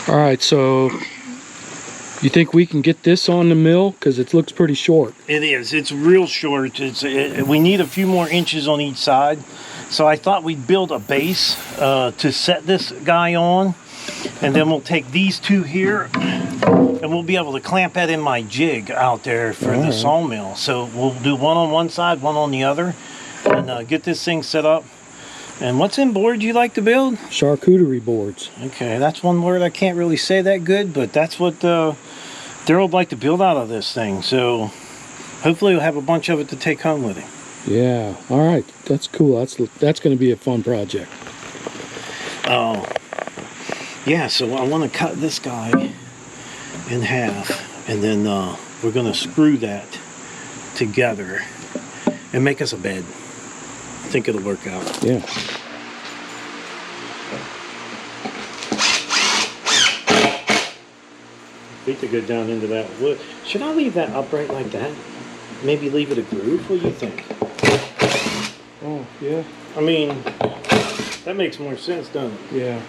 All right, so you think we can get this on the mill? Because it looks pretty short. It is. It's real short. We need a few more inches on each side. So I thought we'd build a base to set this guy on. And then we'll take these two here and we'll be able to clamp that in my jig out there for the sawmill. So we'll do one on one side, one on the other, and get this thing set up. And what's in board you like to build? Charcuterie boards. Okay, that's one word I can't really say that good, but that's what Daryl would like to build out of this thing. So hopefully we'll have a bunch of it to take home with him. Yeah, all right, that's cool. That's going to be a fun project. Oh, yeah, so I want to cut this guy in half, and then we're going to screw that together and make us a bed. I think it'll work out. Yeah. Feet to go down into that wood. Should I leave that upright like that? Maybe leave it a groove? What do you think? Oh, yeah. I mean, that makes more sense, doesn't it? Yeah.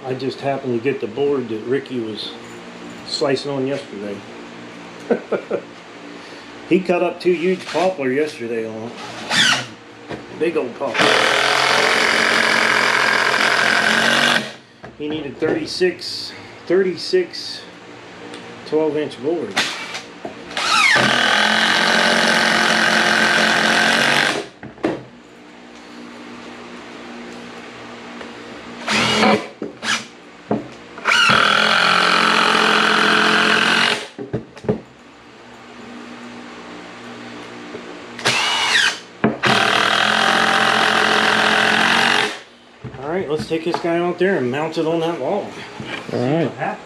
I just happened to get the board that Ricky was slicing on yesterday. He cut up 2 huge poplar yesterday on it. Big old poplar. He needed 36 12-inch boards. Alright, let's take this guy out there and mount it on that log. Alright.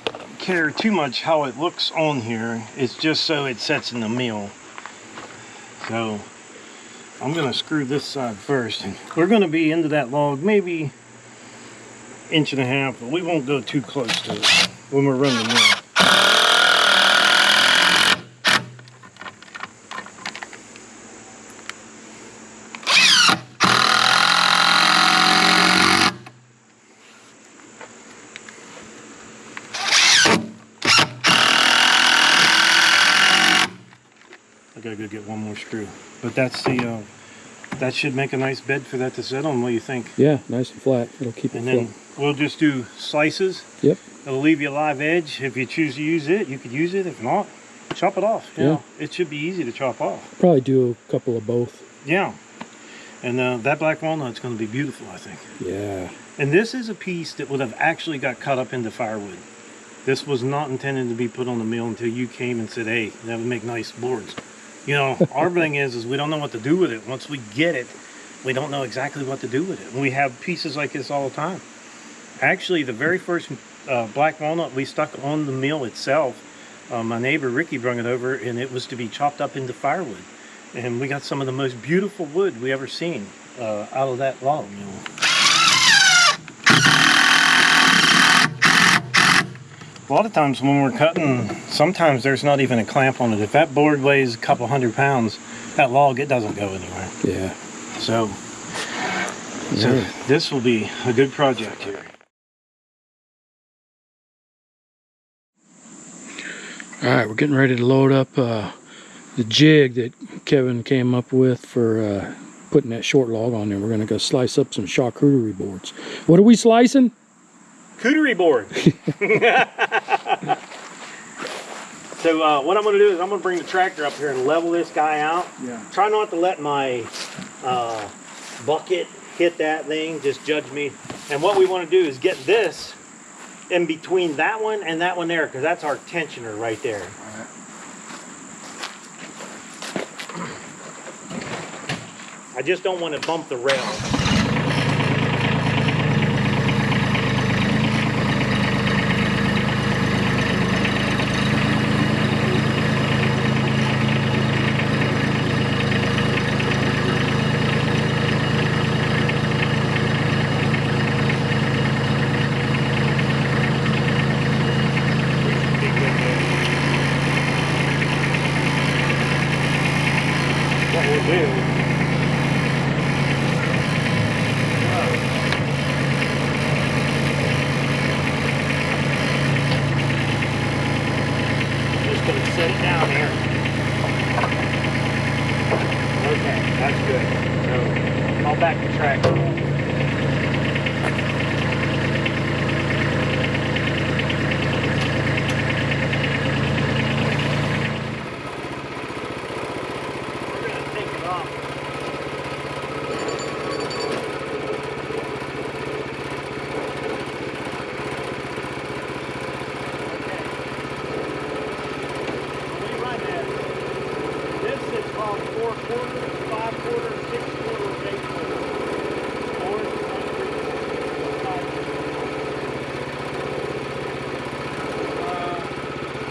Don't care too much how it looks on here. It's just so it sets in the mill. So I'm going to screw this side first. And we're going to be into that log maybe 1.5 inches, but we won't go too close to it when we're running the mill. I gotta go get one more screw, but that's the that should make a nice bed for that to sit on. What do you think? Yeah, nice and flat. It'll keep it And then flat. we'll just do slices. Yep. It'll leave you a live edge. If you choose to use it, you could use it. If not, chop it off. You know, it should be easy to chop off. Probably do a couple of both. Yeah. And that black walnut's going to be beautiful, I think. Yeah. And this is a piece that would have actually got cut up into firewood. This was not intended to be put on the mill until you came and said, hey, that would make nice boards. You know, our thing is we don't know what to do with it. Once we get it, we don't know exactly what to do with it. And we have pieces like this all the time. Actually, the very first black walnut we stuck on the mill itself, my neighbor Ricky brought it over, and it was to be chopped up into firewood. And we got some of the most beautiful wood we ever seen out of that log. You know. A lot of times when we're cutting, sometimes there's not even a clamp on it. If that board weighs a couple 100 pounds, that log, it doesn't go anywhere. Yeah. So this will be a good project here. All right, we're getting ready to load up the jig that Kevin came up with for putting that short log on there. We're going to go slice up some charcuterie boards. What are we slicing? Charcuterie board. So what I'm going to do is I'm going to bring the tractor up here and level this guy out. Yeah. Try not to let my bucket hit that thing. Just judge me. And what we want to do is get this in between that one and that one there, because that's our tensioner right there. I just don't want to bump the rail. What we'll do, just gonna set it down here. Okay, that's good. So I'll back the track up. We're gonna take it off. We run that. This is called 4/4, 5/4, 6/4, 8/4. 4, 5.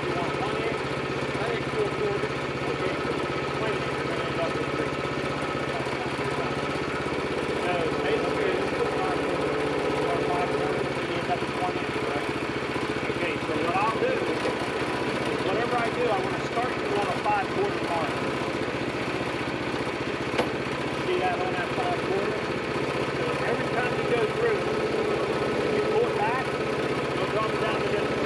You want 1 inch? I think 4/4. Okay. Wait a minute, you're gonna end up with 3. So basically, this is 5/4 or 5/4, and you end up with 1 inch, right? Okay, so what I'll do is, whatever I do, I want to start you on a 5/4 mark. See that on that 5/4? So every time you go through, you pull it back, it'll drop it down to this one.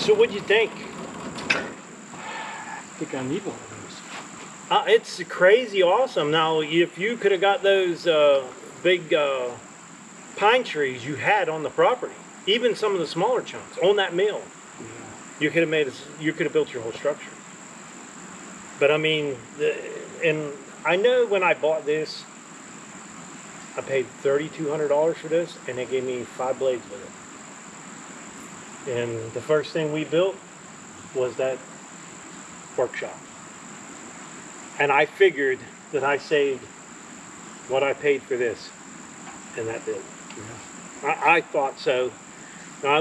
So what'd you think? I think I need one of those. It's crazy awesome. Now, if you could have got those big pine trees you had on the property, even some of the smaller chunks on that mill, you could have you could have built your whole structure. But I mean, and I know when I bought this, I paid $3,200 for this, and they gave me 5 blades with it. And the first thing we built was that workshop. And I figured that I saved what I paid for this in that build. Yeah. I thought so.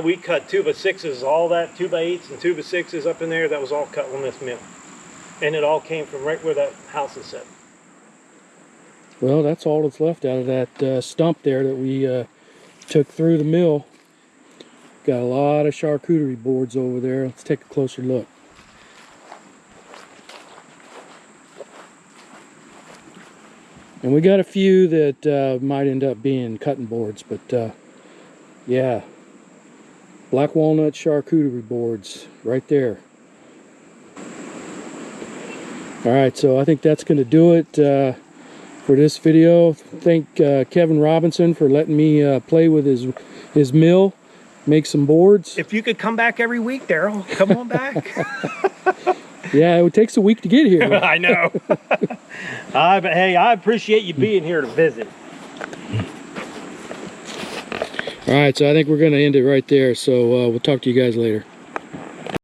We cut 2x6s, all that 2x8s and 2x6s up in there, that was all cut on this mill. And it all came from right where that house is set. Well, that's all that's left out of that stump there that we took through the mill. Got a lot of charcuterie boards over there. Let's take a closer look. And we got a few that might end up being cutting boards, but yeah, black walnut charcuterie boards right there. All right, so I think that's going to do it for this video. Thank Kevin Robinson for letting me play with his mill, make some boards. If you could come back every week, Daryl, come on back. Yeah, it takes a week to get here. I know. But hey, I appreciate you being here to visit. All right, so I think we're going to end it right there. So we'll talk to you guys later.